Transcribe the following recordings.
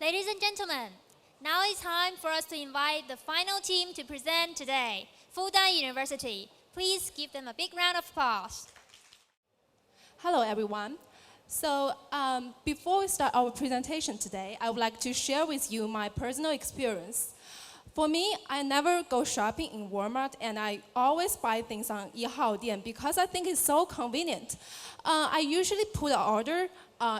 Ladies and gentlemen, now it's time for us to invite the final team to present today, Fudan University. Please give them a big round of applause. Hello, everyone. So before we start our presentation today, I would like to share with you my personal experience. For me, I never go shopping in Wal-Mart, and I always buy things on Yihaodian because I think it's so convenient. I usually put an order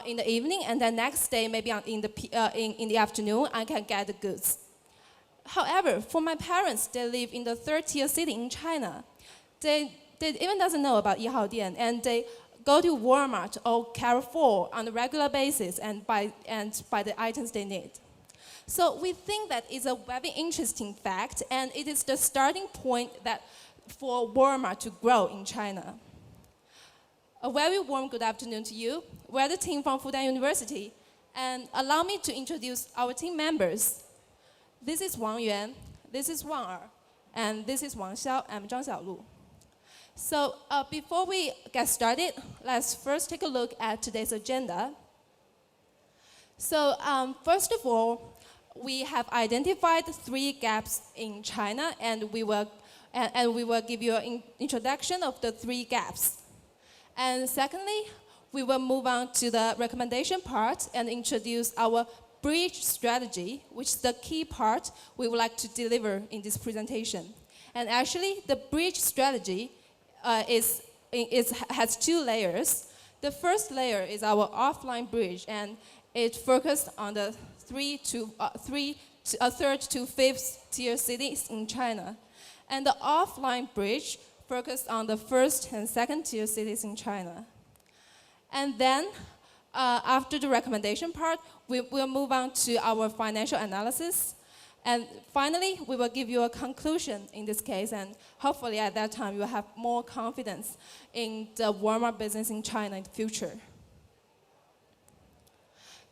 in the evening, and then next day, maybe in the afternoon, I can get the goods. However, for my parents, they live in the third-tier city in China. They even doesn't know about Yihaodian, and they go to Wal-Mart or Carrefour on a regular basis and buy the items they need. So we think that is a very interesting fact, and it is the starting point for Wal-Mart to grow in China. A very warm good afternoon to you. We're the team from Fudan University, and allow me to introduce our team members. This is Wang Yuan, this is Wang Er, and this is Wang Xiao and Zhang Xiaolu. So before we get started, let's first take a look at today's agenda. So first of all, we have identified 3 gaps in China, and we will give you an introduction of the 3 gaps. And secondly, we will move on to the recommendation part and introduce our bridge strategy, which is the key part we would like to deliver in this presentation. And actually, the bridge strategy has 2 layers. The first layer is our offline bridge, and it focused on the 3rd to 5th tier cities in China. And the offline bridge focused on the 1st and 2nd tier cities in China. And then, after the recommendation part, we will move on to our financial analysis. And finally, we will give you a conclusion in this case, and hopefully at that time you will have more confidence in the Wal-Mart business in China in the future.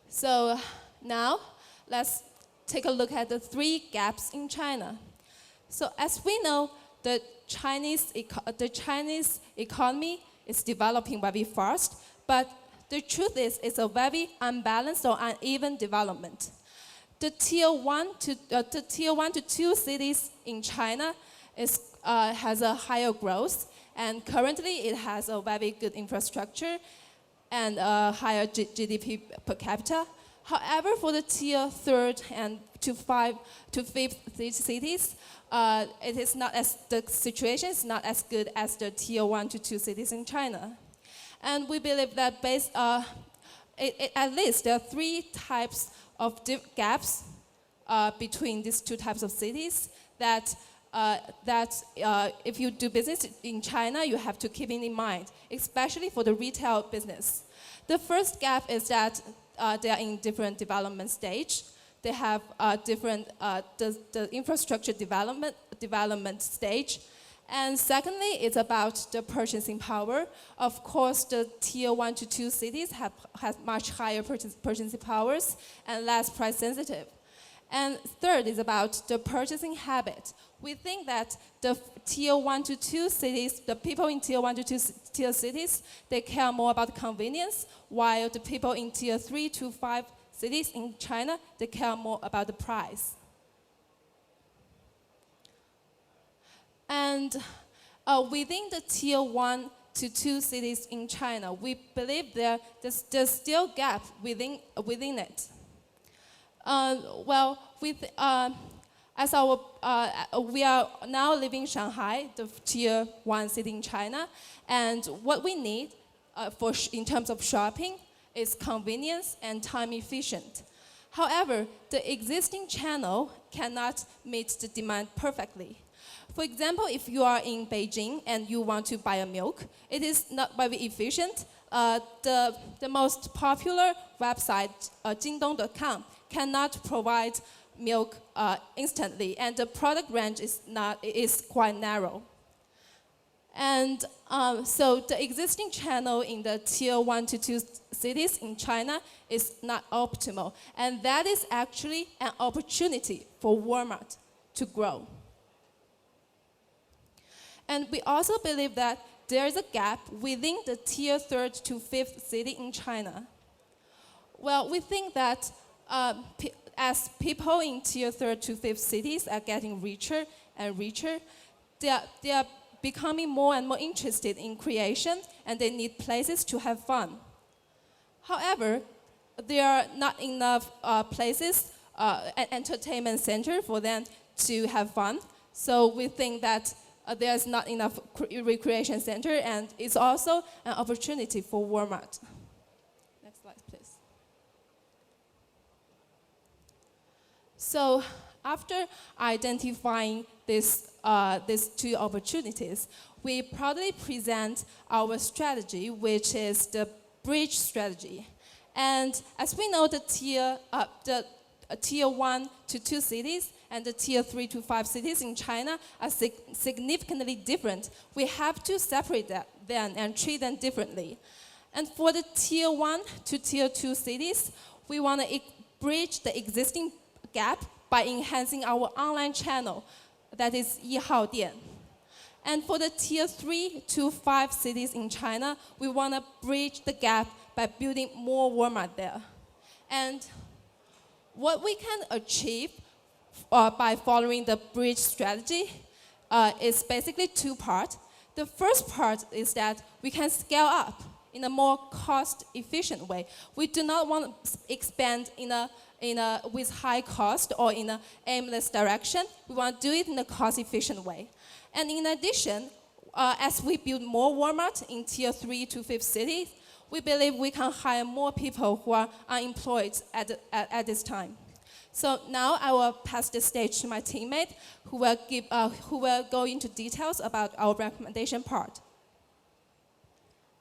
So now, let's take a look at the 3 gaps in China. So as we know, the Chinese economy is developing very fast, but the truth is it's a very unbalanced or uneven development. The tier 1 to 2 cities in China has a higher growth, and currently it has a very good infrastructure and a higher GDP per capita. However, for the tier 3rd and to 5th cities, the situation is not as good as the tier 1 to 2 cities in China. And we believe that at least there are 3 types of gaps between these 2 types of cities that if you do business in China, you have to keep in mind, especially for the retail business. The first gap is that they are in different development stage. They have the infrastructure development stage. And secondly, it's about the purchasing power. Of course, the tier 1 to 2 cities have much higher purchasing powers and less price sensitive. And third is about the purchasing habit. We think that the tier 1 to 2 cities, the people in tier 1 to 2 tier cities, they care more about convenience, while the people in tier 3 to 5 cities in China, they care more about the price. And within the tier 1 to 2 cities in China, we believe there's still gap within it. We are now living in Shanghai, the tier 1 city in China, and what we need in terms of shopping is convenience and time efficient. However, the existing channel cannot meet the demand perfectly. For example, if you are in Beijing and you want to buy a milk, it is not very efficient. The most popular website, Jingdong.com, cannot provide milk instantly, and the product range is quite narrow. And so the existing channel in the tier 1 to 2 cities in China is not optimal, and that is actually an opportunity for Wal-Mart to grow. And we also believe that there is a gap within the tier 3rd to 5th city in China. Well, we think that as people in tier 3rd to 5th cities are getting richer and richer, they are becoming more and more interested in creation, and they need places to have fun. However, there are not enough places, entertainment center for them to have fun. So we think that there's not enough recreation center, and it's also an opportunity for Wal-Mart. Next slide, please. So after identifying these two opportunities, we proudly present our strategy, which is the bridge strategy. And as we know, the tier 1 to 2 cities and the tier 3 to 5 cities in China are significantly different. We have to separate them and treat them differently. And for the tier 1 to tier 2 cities, we want to bridge the existing gap by enhancing our online channel, that is Yihao Dian. And for the tier 3 to 5 cities in China, we want to bridge the gap by building more Wal-Mart there. And what we can achieve by following the bridge strategy is basically two parts. The first part is that we can scale up in a more cost-efficient way. We do not want to expand with high cost or in an aimless direction. We want to do it in a cost-efficient way. And in addition, as we build more Wal-Mart in tier 3 to 5 cities, we believe we can hire more people who are unemployed at this time. So now I will pass the stage to my teammate who will go into details about our recommendation part.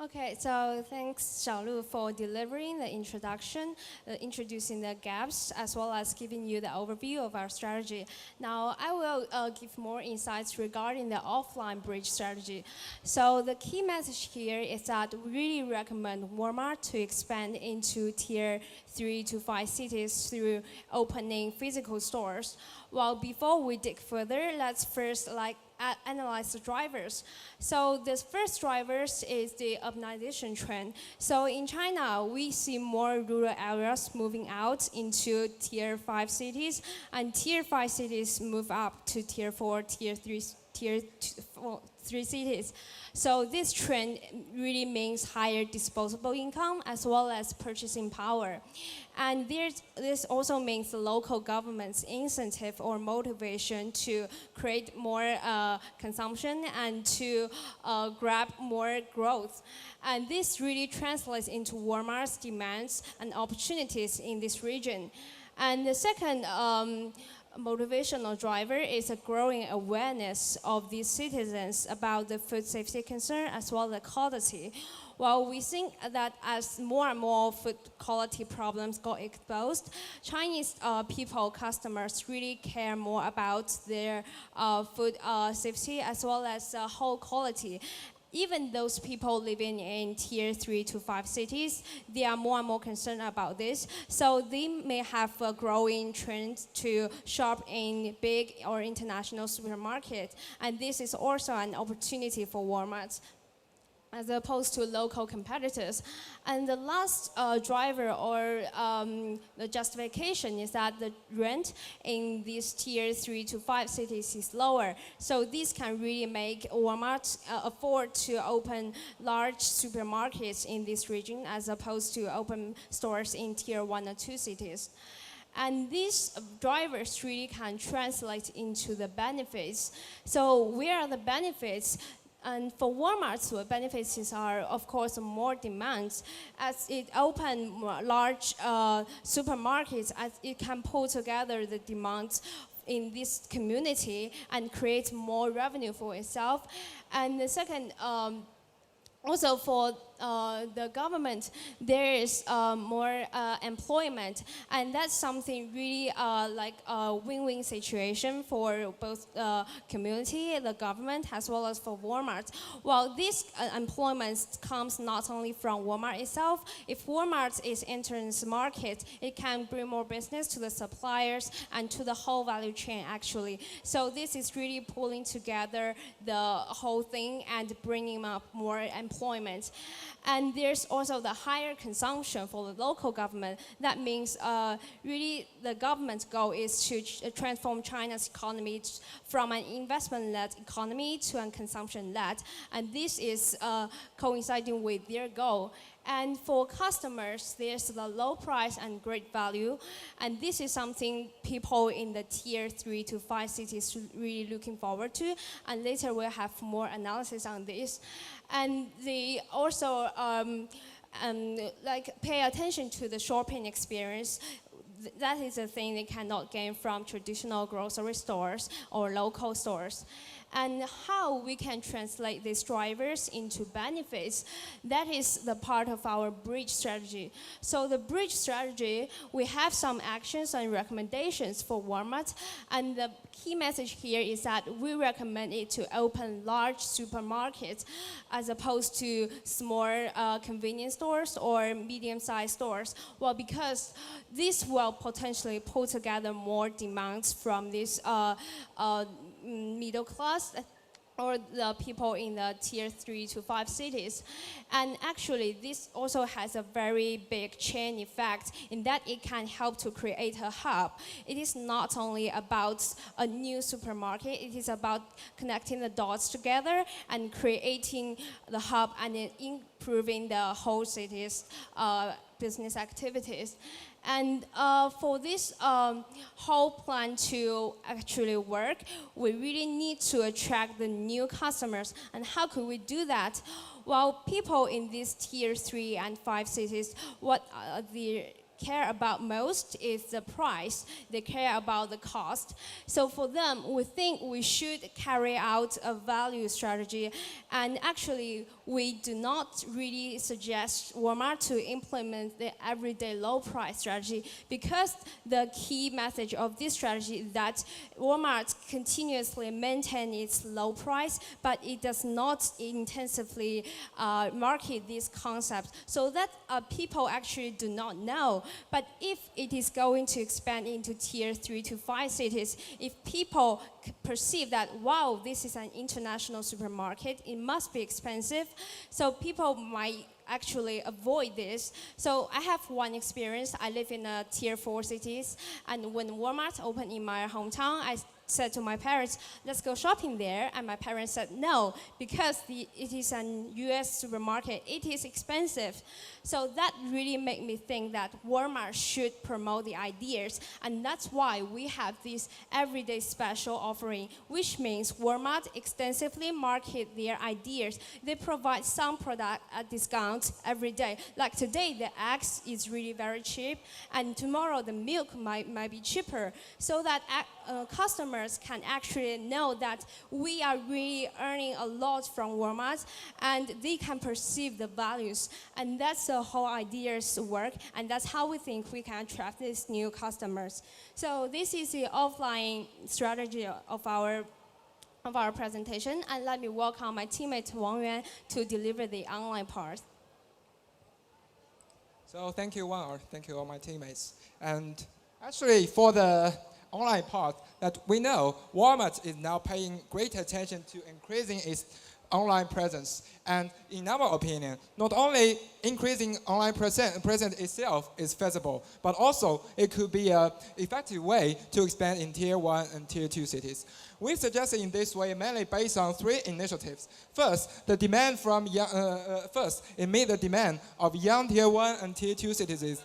Okay, so thanks, Xiaolu, for delivering the introduction, introducing the gaps, as well as giving you the overview of our strategy. Now, I will give more insights regarding the offline bridge strategy. So the key message here is that we really recommend Wal-Mart to expand into tier 3 to 5 cities through opening physical stores. Well, before we dig further, let's first analyze the drivers. So the first drivers is the urbanization trend. So in China, we see more rural areas moving out into tier 5 cities, and tier 5 cities move up to tier 4, tier 3 cities. So this trend really means higher disposable income as well as purchasing power. And this also means the local government's incentive or motivation to create more consumption and to grab more growth. And this really translates into Wal-Mart's demands and opportunities in this region. And the second motivational driver is a growing awareness of these citizens about the food safety concern as well as quality. Well, we think that as more and more food quality problems got exposed, Chinese customers really care more about their food safety as well as whole quality. Even those people living in tier 3 to 5 cities, they are more and more concerned about this. So they may have a growing trend to shop in big or international supermarkets. And this is also an opportunity for Wal-Mart as opposed to local competitors. And the last driver or the justification is that the rent in these tier 3 to 5 cities is lower. So this can really make Wal-Mart afford to open large supermarkets in this region as opposed to open stores in tier 1 or 2 cities. And these drivers really can translate into the benefits. So where are the benefits? And for Wal-Mart, the benefits are, of course, more demands. As it opens large supermarkets, as it can pull together the demands in this community and create more revenue for itself. And the second, also for the government, there is more employment, and that's something really like a win-win situation for both the community, the government, as well as for Wal-Mart. Well, this employment comes not only from Wal-Mart itself. If Wal-Mart is entering this market, it can bring more business to the suppliers and to the whole value chain, actually. So this is really pulling together the whole thing and bringing up more employment. And there's also the higher consumption for the local government. That means really the government's goal is to transform China's economy from an investment-led economy to a consumption-led. And this is coinciding with their goal. And for customers, there's the low price and great value. And this is something people in the tier 3 to 5 cities really looking forward to. And later we'll have more analysis on this. And they also pay attention to the shopping experience. That is a thing they cannot gain from traditional grocery stores or local stores. And how we can translate these drivers into benefits, that is the part of our bridge strategy. So the bridge strategy, we have some actions and recommendations for Wal-Mart, and the key message here is that we recommend it to open large supermarkets as opposed to small convenience stores or medium-sized stores. Well, because this will potentially pull together more demands from this middle class or the people in the tier 3 to 5 cities. And actually, this also has a very big chain effect in that it can help to create a hub. It is not only about a new supermarket, it is about connecting the dots together and creating the hub and improving the whole city's business activities. And for this whole plan to actually work, we really need to attract the new customers. And how could we do that? Well, people in these tier 3 and 5 cities, what they care about most is the price. They care about the cost. So for them, we think we should carry out a value strategy. And actually, we do not really suggest Wal-Mart to implement the everyday low price strategy, because the key message of this strategy is that Wal-Mart continuously maintains its low price, but it does not intensively market this concept, so that people actually do not know. But if it is going to expand into tier 3 to 5 cities, if people perceive that, wow, this is an international supermarket, it must be expensive, so people might actually avoid this. So I have one experience. I live in a tier 4 cities, and when Wal-Mart opened in my hometown, I said to my parents, let's go shopping there. And my parents said no, because it is an US supermarket, it is expensive. So that really made me think that Wal-Mart should promote the ideas. And that's why we have this everyday special offering, which means Wal-Mart extensively market their ideas. They provide some product at discounts every day. Like today, the eggs is really very cheap, and tomorrow the milk might be cheaper, so that customers can actually know that we are really earning a lot from Wal-Mart, and they can perceive the values. And that's the whole idea's work, and that's how we think we can attract these new customers. So this is the offline strategy of our presentation, and let me welcome my teammate Wang Yuan to deliver the online part. So thank you, Wang. Thank you, all my teammates. And actually, for the online part, that we know Wal-Mart is now paying great attention to increasing its online presence. And in our opinion, not only increasing online presence itself is feasible, but also it could be an effective way to expand in tier 1 and tier 2 cities. We suggested in this way mainly based on 3 initiatives. First, the demand from it meet the demand of young tier 1 and tier 2 citizens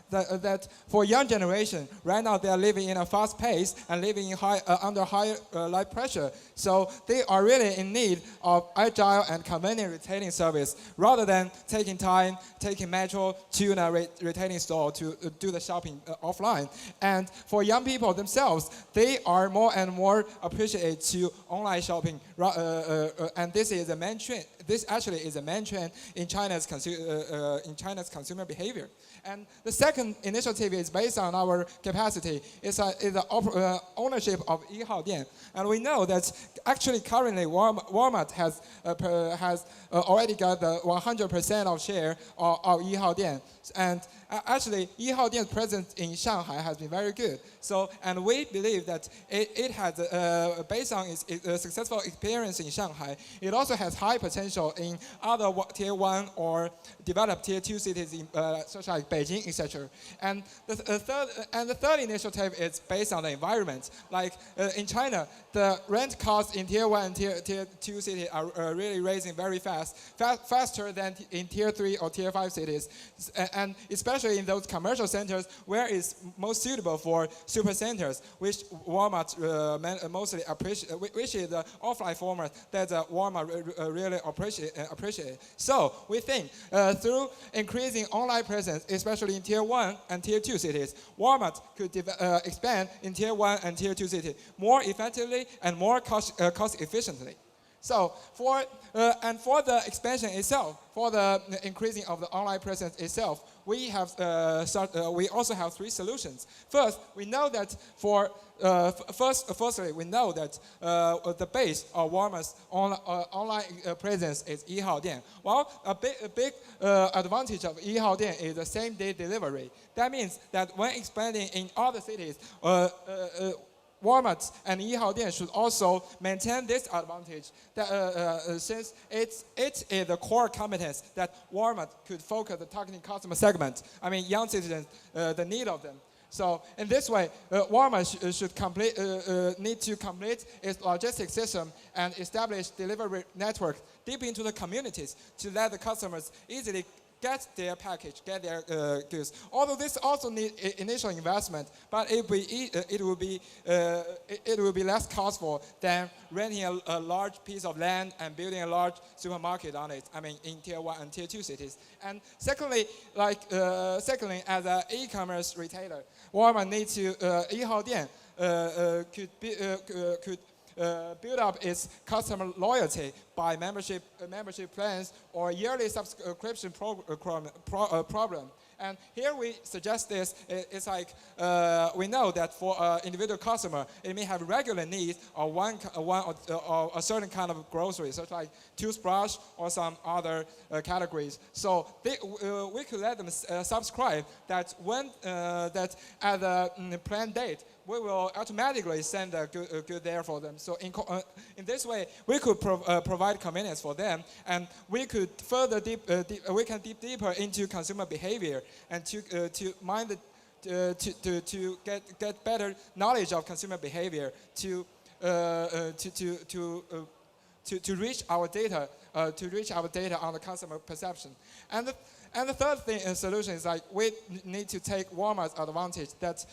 that for young generation, right now they are living in a fast pace and living in under high life pressure. So they are really in need of agile and convenient retailing service rather than taking time, taking metro to a retailing store to do the shopping offline. And for young people themselves, they are more and more appreciate to online shopping, and this is a main trend. This actually is a main trend in China's consumer behavior. And the second initiative is based on our capacity. It's the ownership of Yihaodian, and we know that actually currently Wal-Mart has already got the 100% of share of Yihaodian. And actually, Yihaodian's presence in Shanghai has been very good. So, and we believe that it has, based on its successful experience in Shanghai, it also has high potential in other tier 1 or developed tier 2 cities, such as Beijing, etc. And the third initiative is based on the environment. Like in China, the rent costs in tier 1 and tier 2 cities are really raising very faster than in tier 3 or tier 5 cities. And especially in those commercial centers where it's most suitable for super centers, which Walmart mostly appreciate, which is the offline format that Walmart really appreciate. So we think through increasing online presence, especially in tier 1 and tier 2 cities, Walmart could expand in tier 1 and tier 2 cities more effectively and more cost efficiently. So for the expansion itself, for the increasing of the online presence itself, we also have 3 solutions. First, we know that firstly, we know that the base of Walmart's online presence is Yihaodian. Well, a big advantage of Yihaodian is the same-day delivery. That means that when expanding in other cities, Walmart and Yihaodian should also maintain this advantage since it is the core competence that Walmart could focus the targeting customer segment, I mean young citizens, the need of them. So in this way, Walmart should need to complete its logistics system and establish delivery network deep into the communities to let the customers easily get their package, get their goods. Although this also needs initial investment, but it will be less costful than renting a large piece of land and building a large supermarket on it. I mean, in tier 1 and tier 2 cities. And secondly, as an e-commerce retailer, Walmart needs to Yihaodian could build up its customer loyalty by membership plans or yearly subscription program. And here we suggest this. It's like we know that for individual customer, it may have regular needs of or a certain kind of grocery, such like toothbrush or some other categories. So we could let them subscribe that when that at the planned date, we will automatically send a good there for them. So in this way, we could provide convenience for them, and we could further deep deeper into consumer behavior and to mind to get better knowledge of consumer behavior to reach our data on the customer perception. And the third solution is like we need to take Walmart's advantage that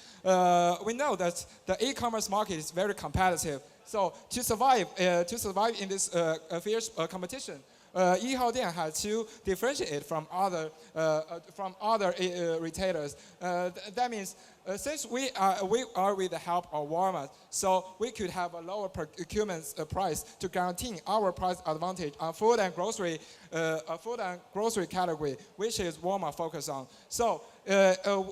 we know that the e-commerce market is very competitive. So to survive in this fierce competition, Yihaodian has to differentiate from other retailers. That means since we are with the help of Wal-Mart, so we could have a lower procurement price to guarantee our price advantage on food and grocery category, which is Wal-Mart focused on. So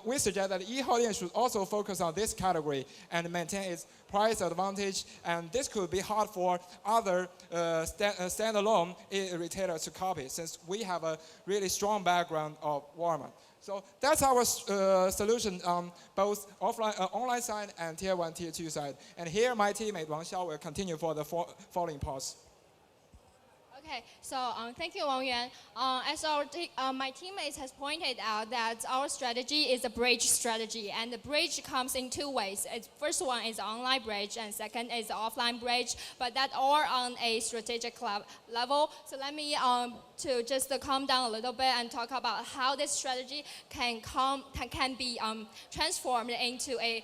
we suggest that Yihaodian should also focus on this category and maintain its price advantage, and this could be hard for other standalone retailers to copy, since we have a really strong background of Wal-Mart. So that's our solution on both online side and tier 1, tier 2 side. And here my teammate Wang Xiao will continue for the following parts. Okay, so thank you, Wang Yuan. As my teammates has pointed out, that our strategy is a bridge strategy, and the bridge comes in 2 ways. First one is online bridge, and second is the offline bridge, but that all on a strategic level. So let me to just calm down a little bit and talk about how this strategy can be transformed into a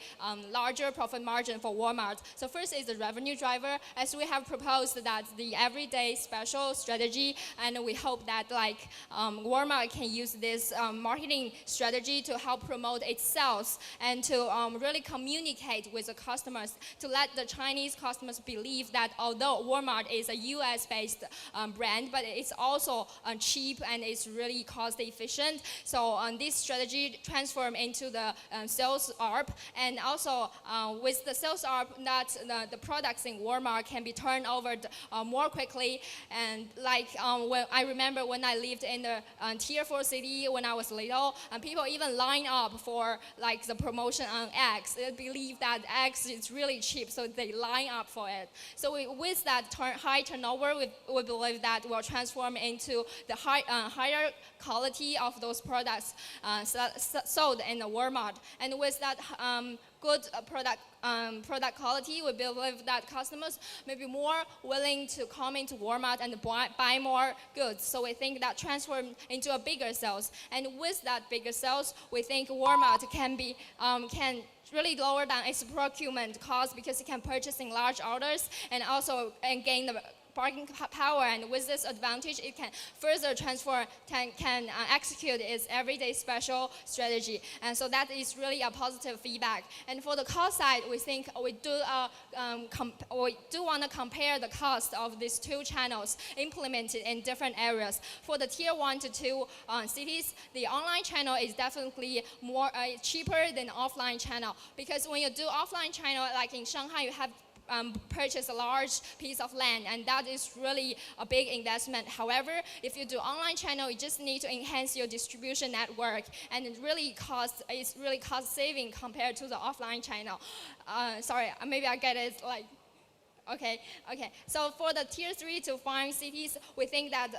larger profit margin for Walmart. So first is the revenue driver, as we have proposed that the everyday special strategy, and we hope that Walmart can use this marketing strategy to help promote its sales and to really communicate with the customers, to let the Chinese customers believe that although Walmart is a US-based brand, but it's also cheap and it's really cost efficient. So this strategy transform into the sales ARP, and also with the sales ARP, that the products in Walmart can be turned over more quickly, and And like when I remember when I lived in the tier 4 city when I was little, and people even line up for like the promotion on eggs. They believe that eggs is really cheap, so they line up for it. So with that high turnover, we believe that will transform into the higher quality of those products sold in the Wal-Mart. And with that good product quality, we believe that customers may be more willing to come into Wal-Mart and buy more goods. So we think that transform into a bigger sales. And with that bigger sales, we think Wal-Mart can really lower down its procurement cost because it can purchase in large orders and also gain the bargaining power, and with this advantage, it can further can execute its everyday special strategy. And so that is really a positive feedback. And for the cost side, we think we do want to compare the cost of these two channels implemented in different areas. For the tier 1 to 2 cities, the online channel is definitely more cheaper than the offline channel, because when you do offline channel, like in Shanghai, you have purchase a large piece of land, and that is really a big investment. However, if you do online channel, you just need to enhance your distribution network, and it's really cost saving compared to the offline channel. Sorry, maybe I get it like. Okay. So for the tier 3 to 5 cities, we think that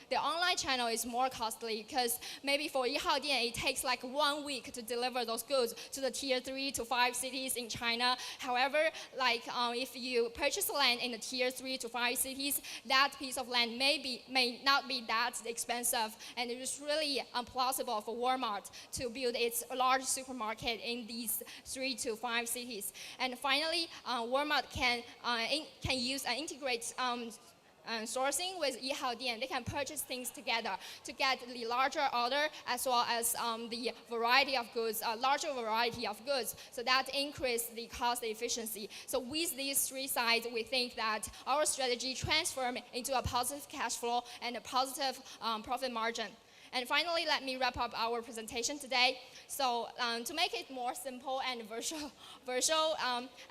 the online channel is more costly because maybe for Yihaodian, it takes like 1 week to deliver those goods to the tier 3 to 5 cities in China. However, like if you purchase land in the tier 3 to 5 cities, that piece of land may not be that expensive, and it is really impossible for Wal-Mart to build its large supermarket in these 3 to 5 cities. And finally, Wal-Mart can use and integrate sourcing with Yihaodian. They can purchase things together to get the larger order as well as the variety of goods, larger variety of goods. So that increase the cost efficiency. So with these three sides, we think that our strategy transform into a positive cash flow and a positive profit margin. And finally, let me wrap up our presentation today. So to make it more simple and visual,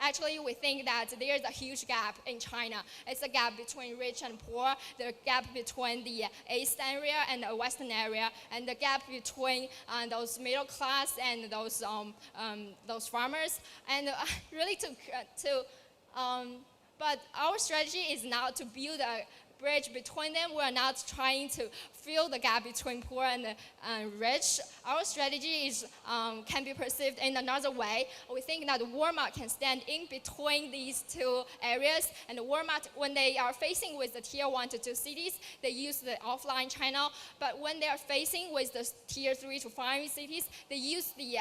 actually we think that there's a huge gap in China. It's a gap between rich and poor, the gap between the east area and the western area, and the gap between those middle class and those farmers. And really but our strategy is not to build a bridge between them. We're not trying to fill the gap between poor and rich. Our strategy is can be perceived in another way. We think that Wal-Mart can stand in between these two areas, and Wal-Mart, when they are facing with the tier 1 to 2 cities, they use the offline channel, but when they are facing with the tier 3 to 5 cities, they use the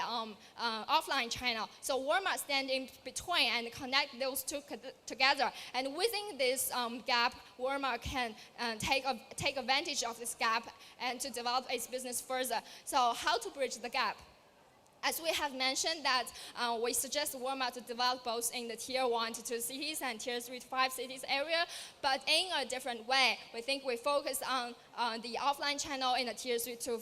offline channel. So Wal-Mart stand in between and connect those two together, and within this gap, Wal-Mart can take advantage of this gap and to develop its business further. So how to bridge the gap? As we have mentioned that we suggest Wal-Mart to develop both in the tier 1 to 2 cities and tier 3 to 5 cities area, but in a different way. We think we focus on the offline channel in the tier 3 to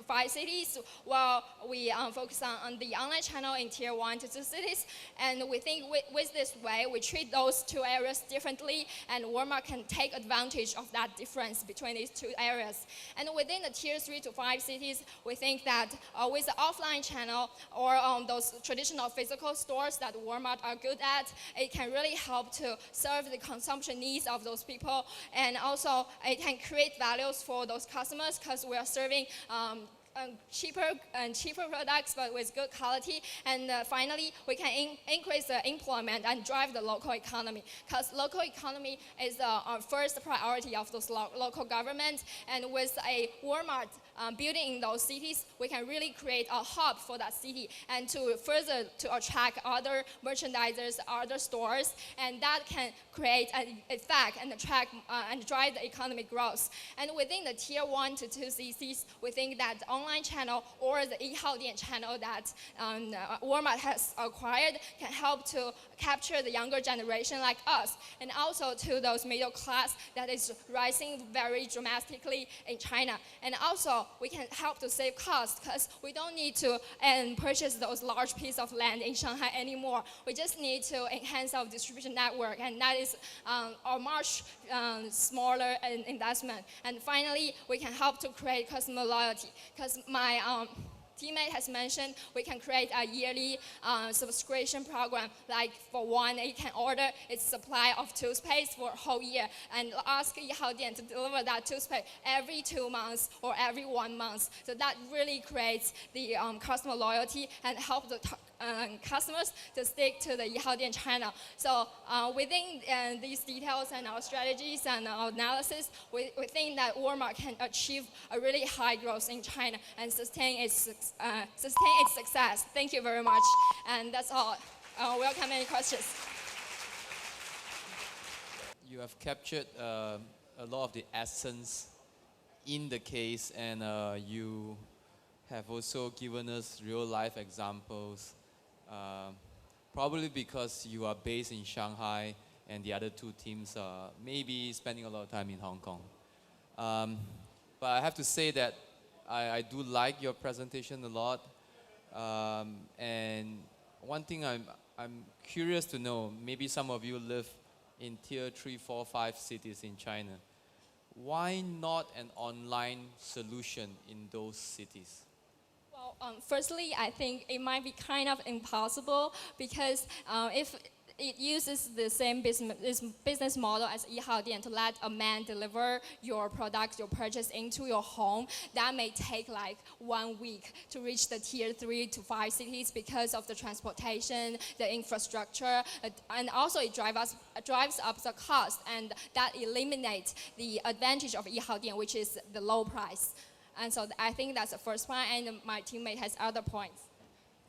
5 cities, while we focus on the online channel in tier 1 to 2 cities. And we think with this way, we treat those two areas differently, and Wal-Mart can take advantage of that difference between these two areas. And within the tier 3 to 5 cities, we think that with the offline channel or those traditional physical stores that Wal-Mart are good at, it can really help to serve the consumption needs of those people, and also it can create values for those customers because we are serving cheaper products but with good quality. And finally, we can increase the employment and drive the local economy, because local economy is our first priority of those local governments. And with a Wal-Mart building in those cities, we can really create a hub for that city and to further to attract other merchandisers, other stores, and that can create an effect and attract and drive the economic growth. And within the tier 1 to 2 cities, we think that online channel or the Yihaodian channel that Wal-Mart has acquired can help to capture the younger generation like us, and also to those middle class that is rising very dramatically in China. And also also, we can help to save costs because we don't need to purchase those large pieces of land in Shanghai anymore. We just need to enhance our distribution network, and that is a much smaller investment. And finally, we can help to create customer loyalty because my teammate has mentioned we can create a yearly subscription program. Like for one, you can order its supply of toothpaste for a whole year and ask Yihaodian to deliver that toothpaste every 2 months or every 1 month. So that really creates the customer loyalty and help the customers to stick to the Yihaodian channel. So within these details and our strategies and our analysis, we think that Wal-Mart can achieve a really high growth in China and sustain its success. Thank you very much. And that's all. Welcome any questions. You have captured a lot of the essence in the case, and you have also given us real-life examples, probably because you are based in Shanghai and the other two teams are maybe spending a lot of time in Hong Kong. But I have to say that I do like your presentation a lot. And one thing I'm curious to know, maybe some of you live in tier 3, 4, 5 cities in China. Why not an online solution in those cities? Well, firstly, I think it might be kind of impossible because if it uses the same business model as Yihaodian to let a man deliver your products, your purchase into your home, that may take like 1 week to reach the tier 3 to 5 cities because of the transportation, the infrastructure, and also it drives up the cost, and that eliminates the advantage of Yihaodian, which is the low price. And so I think that's the first point, and my teammate has other points.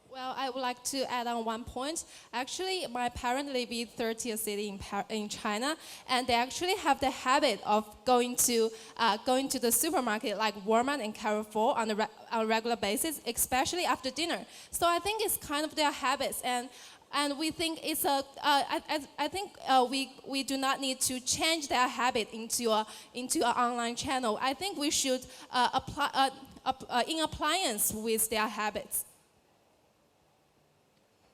Well, I would like to add on one point. Actually, my parents live in third-tier city in China, and they actually have the habit of going to the supermarket like Wal-Mart and Carrefour on a regular basis, especially after dinner. So I think it's kind of their habits, and we think it's I think we do not need to change their habit into an online channel. I think we should apply in appliance with their habits.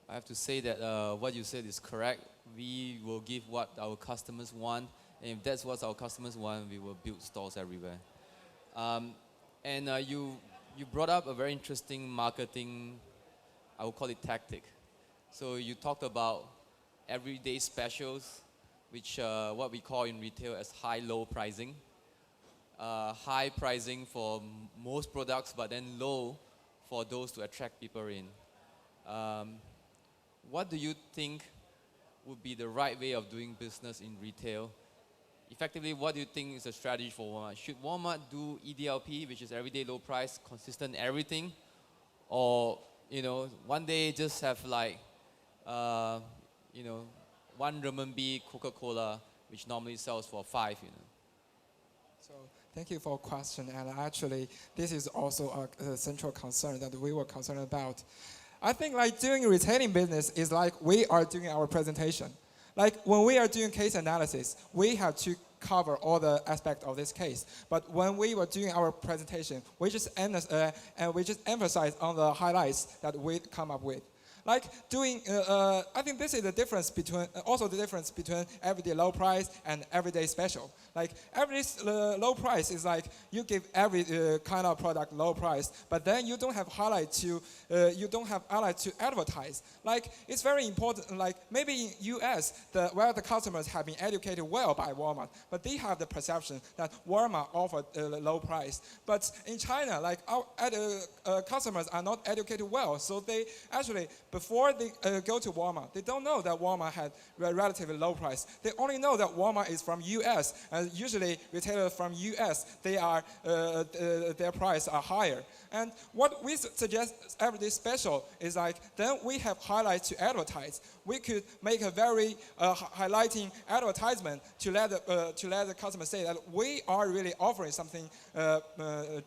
I have to say that what you said is correct. We will give what our customers want, and if that's what our customers want, we will build stores everywhere. And you brought up a very interesting marketing, I would call it tactic. So you talked about everyday specials, which what we call in retail as high-low pricing. High pricing for most products, but then low for those to attract people in. What do you think would be the right way of doing business in retail? Effectively, what do you think is a strategy for Walmart? Should Walmart do EDLP, which is everyday low price, consistent everything? Or, one day just have like, 1 renminbi Coca-Cola, which normally sells for 5, So thank you for the question. And actually, this is also a central concern that we were concerned about. I think like doing retailing business is like we are doing our presentation. Like when we are doing case analysis, we have to cover all the aspects of this case. But when we were doing our presentation, we just emphasize on the highlights that we come up with. Like doing, I think this is the difference between, also the difference between everyday low price and everyday special. Like every low price is like you give every kind of product low price, but then you don't have highlight to advertise. Like it's very important. Like maybe in US, where the customers have been educated well by Walmart, but they have the perception that Walmart offered a low price. But in China, like our customers are not educated well, so they actually before they go to Walmart, they don't know that Walmart had a relatively low price. They only know that Walmart is from US, and usually retailers from US, their price are higher. And what we suggest everyday special is like, then we have highlights to advertise. We could make a very highlighting advertisement to let the customer say that we are really offering something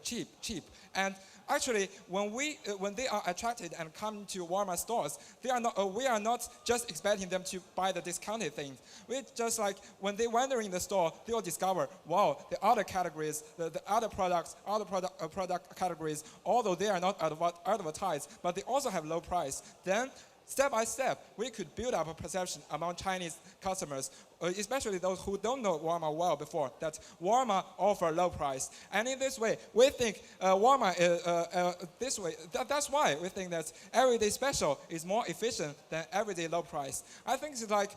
cheap. And actually, when they are attracted and come to Walmart stores, we are not just expecting them to buy the discounted things. We just like when they wander in the store, they will discover, wow, the other categories, the other product categories, although they are not advertised, but they also have low price. Then step by step, we could build up a perception among Chinese customers, especially those who don't know Walmart well before, that Walmart offer low price. And in this way, we think Walmart this way. That's why we think that everyday special is more efficient than everyday low price. I think it's like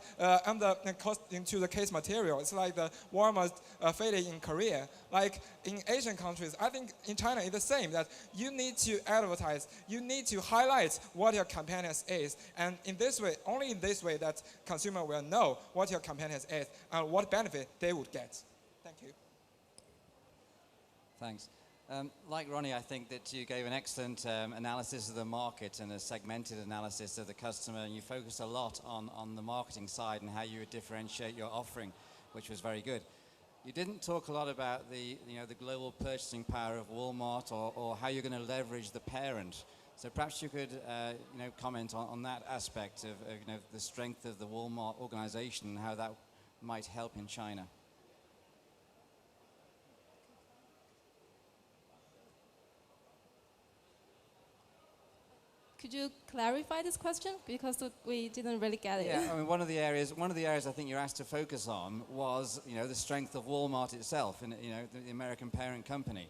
into the case material. It's like the Walmart fading in Korea. Like in Asian countries, I think in China it's the same. That you need to advertise, you need to highlight what your competitors is, and in this way, only in this way, that consumer will know what your competitors is and what benefit they would get. Thank you. Thanks. Like Ronnie, I think that you gave an excellent analysis of the market and a segmented analysis of the customer, and you focused a lot on the marketing side and how you would differentiate your offering, which was very good. You didn't talk a lot about the global purchasing power of Walmart or how you're going to leverage the parent. So perhaps you could comment on that aspect of the strength of the Walmart organization and how that might help in China. Could you clarify this question? Because we didn't really get it. Yeah, I mean, one of the areas I think you're asked to focus on was, the strength of Walmart itself, and the American parent company.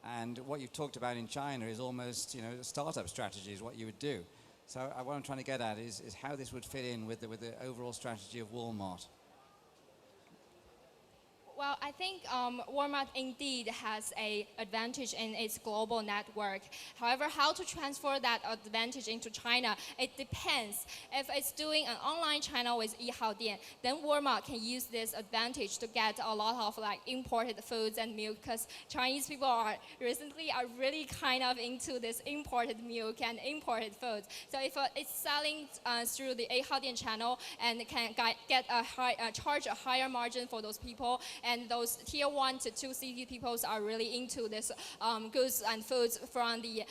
And what you've talked about in China is almost, the startup strategy is what you would do. So what I'm trying to get at is how this would fit in with the overall strategy of Walmart. Well, I think Walmart indeed has an advantage in its global network. However, how to transfer that advantage into China, it depends. If it's doing an online channel with Yihaodian, then Walmart can use this advantage to get a lot of imported foods and milk, because Chinese people are really kind of into this imported milk and imported foods. So if it's selling through the Yihaodian channel and can get charge a higher margin for those people, and those tier 1 to 2 city people are really into this goods and foods from the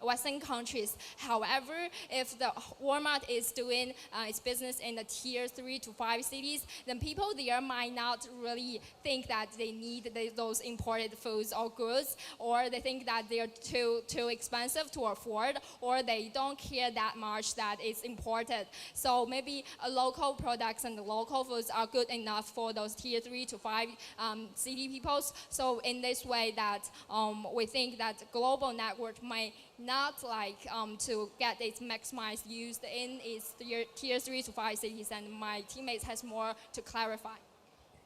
Western countries. However, if the Walmart is doing its business in the tier 3 to 5 cities, then people there might not really think that they need those imported foods or goods, or they think that they're too expensive to afford, or they don't care that much that it's imported. So maybe local products and local foods are good enough for those tier 3 to 5 city peoples. So in this way that we think that global network might not to get its maximized use in its tier 3 to 5 cities, and my teammates has more to clarify.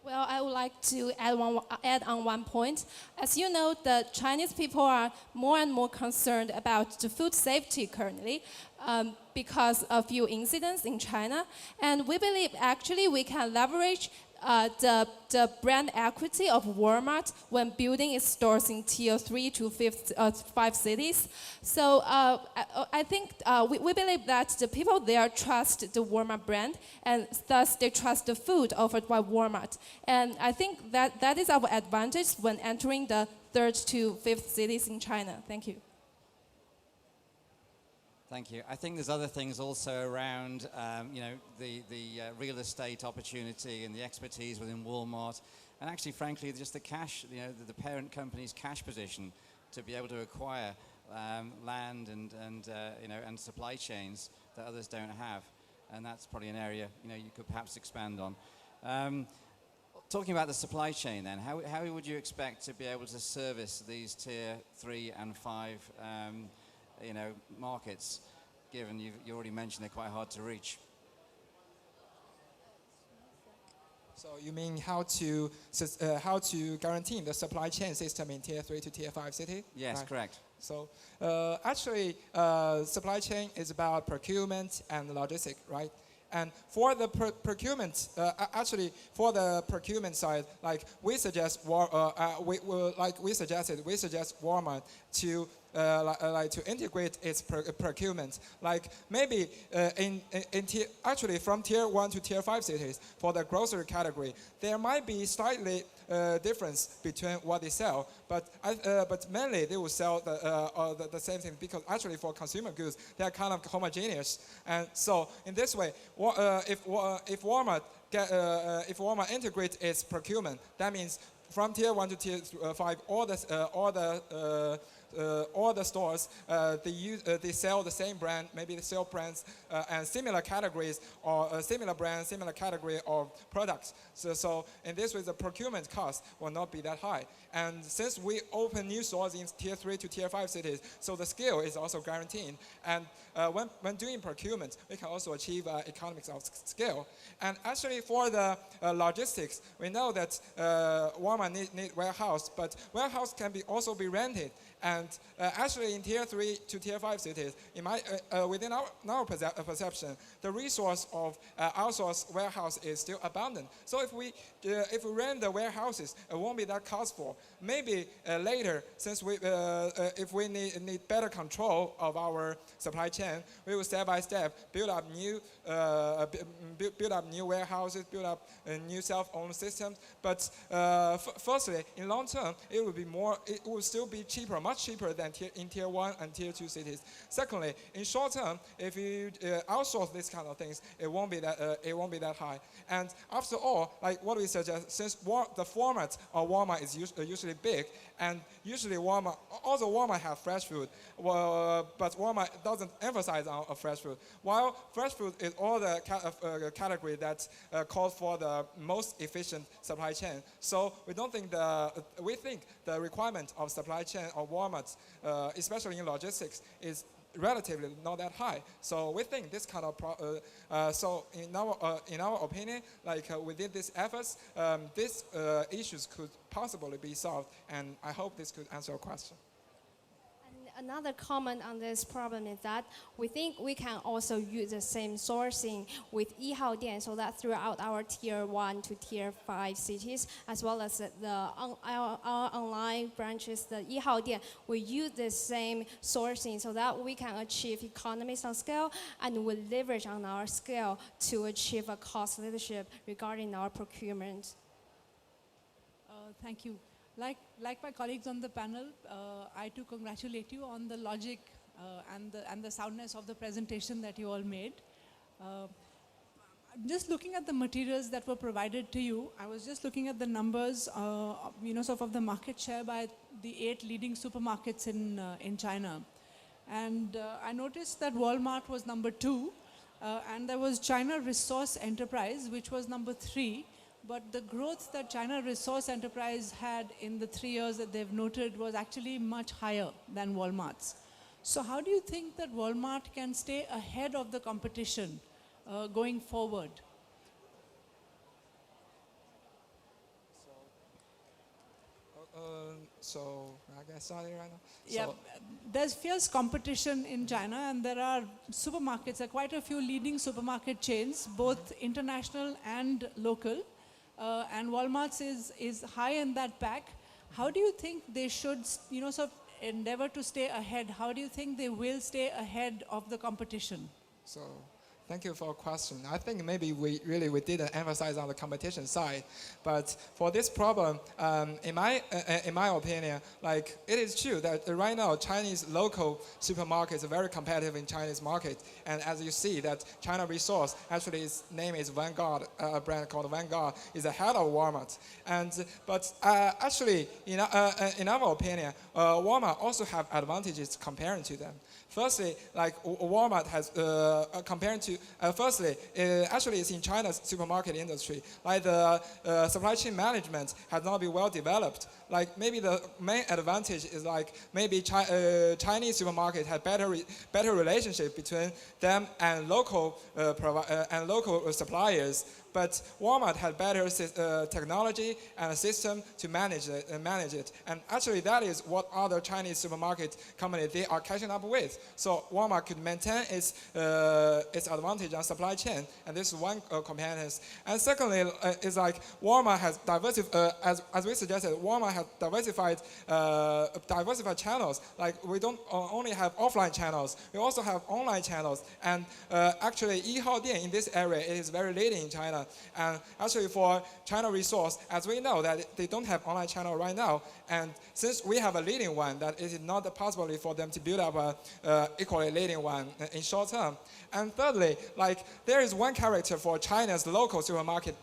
Well, I would like to add on one point. As you know, the Chinese people are more and more concerned about the food safety currently because of few incidents in China. And we believe actually we can leverage the brand equity of Walmart when building its stores in tier 3 to 5 cities. So I think we believe that the people there trust the Walmart brand, and thus they trust the food offered by Walmart. And I think that is our advantage when entering the 3rd to 5th cities in China. Thank you. Thank you. I think there's other things also around, the real estate opportunity and the expertise within Walmart, and actually, frankly, just the cash, the parent company's cash position to be able to acquire land and supply chains that others don't have, and that's probably an area you could perhaps expand on. Talking about the supply chain, then, how would you expect to be able to service these tier 3 and 5 markets, given you already mentioned they're quite hard to reach? So you mean how to guarantee the supply chain system in tier 3 to tier 5 city? Yes, right. Correct. So actually, supply chain is about procurement and logistics, right? And for the procurement, for the procurement side, we suggest Walmart to to integrate its procurement. Maybe from tier 1 to tier 5 cities, for the grocery category, there might be slightly difference between what they sell. But mainly they will sell the same thing, because actually for consumer goods they are kind of homogeneous. And so in this way, if Walmart integrates its procurement, that means from tier 1 to tier 5, all the stores they sell the same brand, maybe they sell brands and similar categories, or similar brands, similar category of products. So in this way, the procurement cost will not be that high. And since we open new stores in tier 3 to tier 5 cities, so the scale is also guaranteed. And when doing procurement, we can also achieve economics of scale. And actually for the logistics, we know that Walmart need warehouse, but warehouse can also be rented. And actually in tier 3 to tier 5 cities, within our perception, the resource of outsourced warehouse is still abundant. So if we rent the warehouses, it won't be that costful. Maybe later, since if we need better control of our supply chain, we will step by step build up new warehouses, build up new self-owned systems. But firstly, in long term, it will still be cheaper, much cheaper than in tier 1 and tier 2 cities. Secondly, in short term, if you outsource these kind of things, it won't be that high. And after all, like what we suggest, since the format of Walmart is usually big, and usually Walmart have fresh food, but Walmart doesn't emphasize on fresh food. While fresh food is all the category that calls for the most efficient supply chain. So we think the requirement of supply chain of Walmart, especially in logistics, is relatively not that high. So we think this kind of so in our opinion, like within these efforts, these issues could possibly be solved, and I hope this could answer your question. And another comment on this problem is that we think we can also use the same sourcing with Yihaodian, so that throughout our tier 1 to tier 5 cities, as well as our online branches, the Yihaodian, we use the same sourcing so that we can achieve economies of scale, and we leverage on our scale to achieve a cost leadership regarding our procurement. Thank you. Like my colleagues on the panel, I too congratulate you on the logic and the soundness of the presentation that you all made. Just looking at the materials that were provided to you, I was just looking at the numbers, sort of the market share by the 8 leading supermarkets in China, and I noticed that Wal-Mart was number 2, and there was China Resource Enterprise, which was number 3. But the growth that China Resource Enterprise had in the 3 years that they've noted was actually much higher than Walmart's. So how do you think that Walmart can stay ahead of the competition going forward? So I get started right now. Yeah, there's fierce competition in China, and there are supermarkets, there are quite a few leading supermarket chains, both international and local. And Walmart's is high in that pack. How do you think they should, sort of endeavor to stay ahead? How do you think they will stay ahead of the competition? So thank you for your question. I think maybe we didn't emphasize on the competition side, but for this problem, in my opinion, like it is true that right now Chinese local supermarkets are very competitive in Chinese market, and as you see that China Resource, actually its name is Vanguard, a brand called Vanguard, is ahead of Walmart. But actually, in our opinion, Walmart also have advantages comparing to them. Firstly, like Walmart has, compared to, actually it's in China's supermarket industry. Like the supply chain management has not been well developed. Like maybe the main advantage is like maybe Chinese supermarket have better relationship between them and local suppliers. But Walmart had better technology and a system to manage it. And actually that is what other Chinese supermarket companies they are catching up with. So Walmart could maintain its advantage on supply chain, and this is one component. And secondly, is like Walmart has diversified, as we suggested, Walmart has diversified channels. Like we don't only have offline channels, we also have online channels. And actually Yihaodian in this area is very leading in China. China. And actually for China Resource, as we know that they don't have online channel right now, and since we have a leading one, that it is not possible for them to build up a equally leading one in short term. And thirdly, like there is one character for China's local supermarket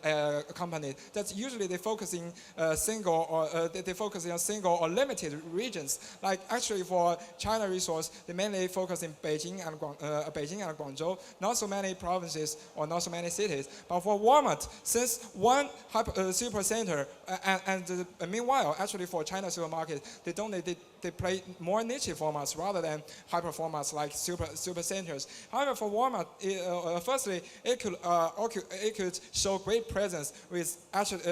company that's usually they focus in single or they focus in single or limited regions. Like actually for China Resource, they mainly focus in Beijing and Guangzhou, not so many provinces or not so many cities. But for Walmart, since one super center, and meanwhile, actually for China supermarket, they play more niche formats rather than hyper formats like super centers. However, for Walmart, firstly, it could show great presence with actually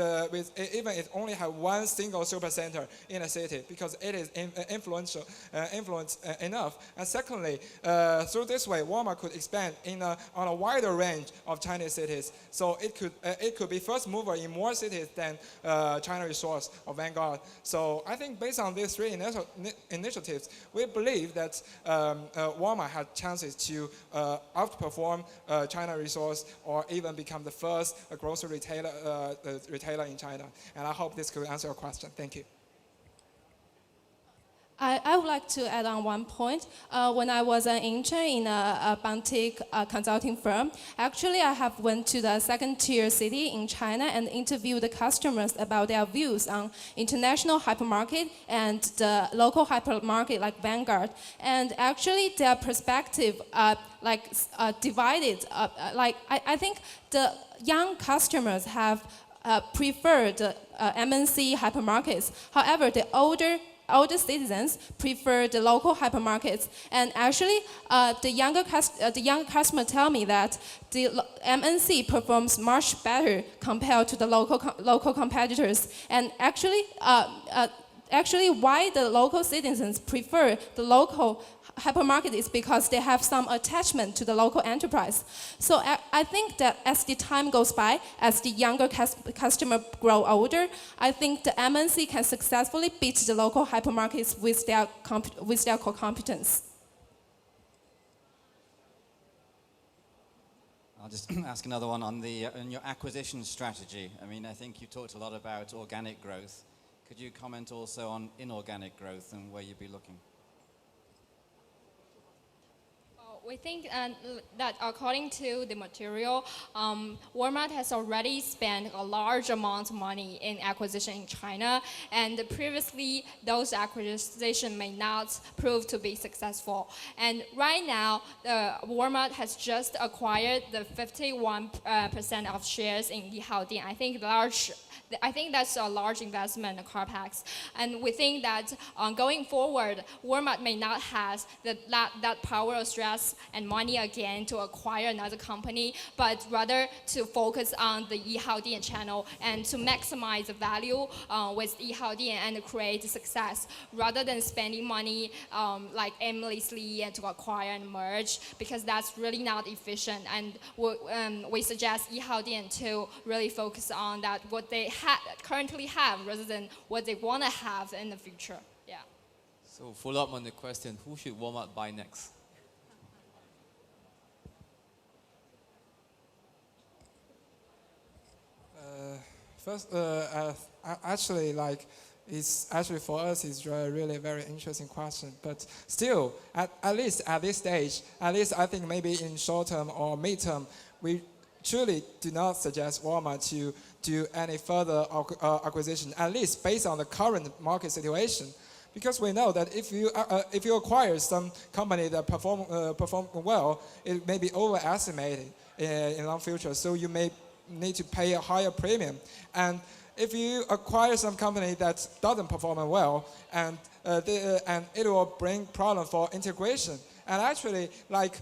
even it only have one single super center in a city because it is influence enough. And secondly, through this way, Walmart could expand on a wider range of Chinese cities. So it could be first mover in more cities than China Resource or Vanguard. So I think based on these three initiatives, we believe that Walmart has chances to outperform China Resource or even become the first grocery retailer in China. And I hope this could answer your question. Thank you. I would like to add on one point. When I was an intern in a boutique consulting firm, actually I have went to the second-tier city in China and interviewed the customers about their views on international hypermarket and the local hypermarket like Vanguard. And actually their perspective divided. I think the young customers have preferred MNC hypermarkets. However, the older citizens prefer the local hypermarkets, and actually, the young customer tell me that the MNC performs much better compared to the local competitors. And actually, why the local citizens prefer the local hypermarket is because they have some attachment to the local enterprise. So I think that as the time goes by, as the younger customer grow older, I think the MNC can successfully beat the local hypermarkets with their core competence. I'll just ask another one on your acquisition strategy. I mean, I think you talked a lot about organic growth. Could you comment also on inorganic growth and where you'd be looking? We think that according to the material, Walmart has already spent a large amount of money in acquisition in China, and previously those acquisitions may not prove to be successful. And right now, Walmart has just acquired the 51% of shares in Yihaodian. I think that's a large investment in CarPax. And we think that going forward, Walmart may not have that power of stress and money again to acquire another company, but rather to focus on the Yihaodian channel and to maximize the value with Yihaodian and create success, rather than spending money like aimlessly and to acquire and merge, because that's really not efficient. And we suggest Yihaodian to really focus on that what they currently have rather than what they want to have in the future. Yeah. So follow up on the question, who should Walmart buy next? First, actually, for us, it's really a very interesting question. But still, at least at this stage, I think maybe in short term or mid term, we truly do not suggest Walmart to do any further acquisition, at least based on the current market situation. Because we know that if you acquire some company that perform well, it may be overestimated in the future. So you may need to pay a higher premium. And if you acquire some company that doesn't perform well, and it will bring problem for integration. And actually, like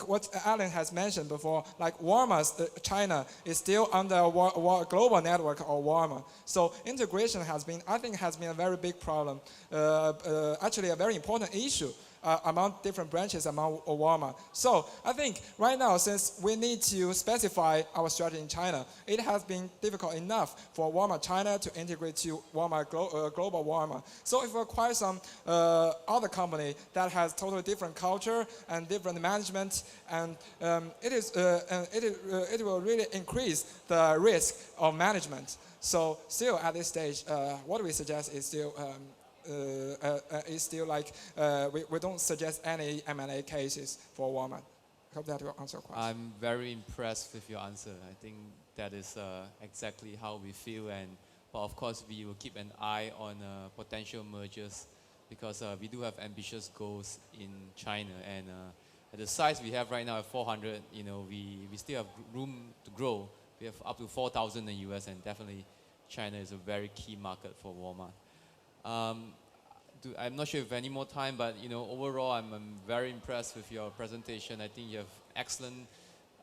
what Alan has mentioned before, like Walmart China is still under a global network of Walmart. So integration has been a very big problem, actually a very important issue. among different branches among Walmart. So I think right now, since we need to specify our strategy in China, it has been difficult enough for Walmart China to integrate to Walmart global Walmart. So if we acquire some other company that has totally different culture and different management, and it will really increase the risk of management. So still at this stage, what we suggest is still like we don't suggest any M&A cases for Walmart. Hope that will answer your question. I'm very impressed with your answer. I think that is exactly how we feel, but of course we will keep an eye on potential mergers because we do have ambitious goals in China, and at the size we have right now at 400, we still have room to grow. We have up to 4,000 in the US, and definitely China is a very key market for Walmart. I'm not sure if any more time, but overall I'm very impressed with your presentation. I think you have excellent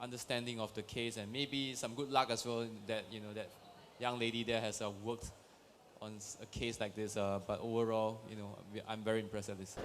understanding of the case, and maybe some good luck as well that that young lady there has worked on a case like this. But overall, I'm very impressed at this.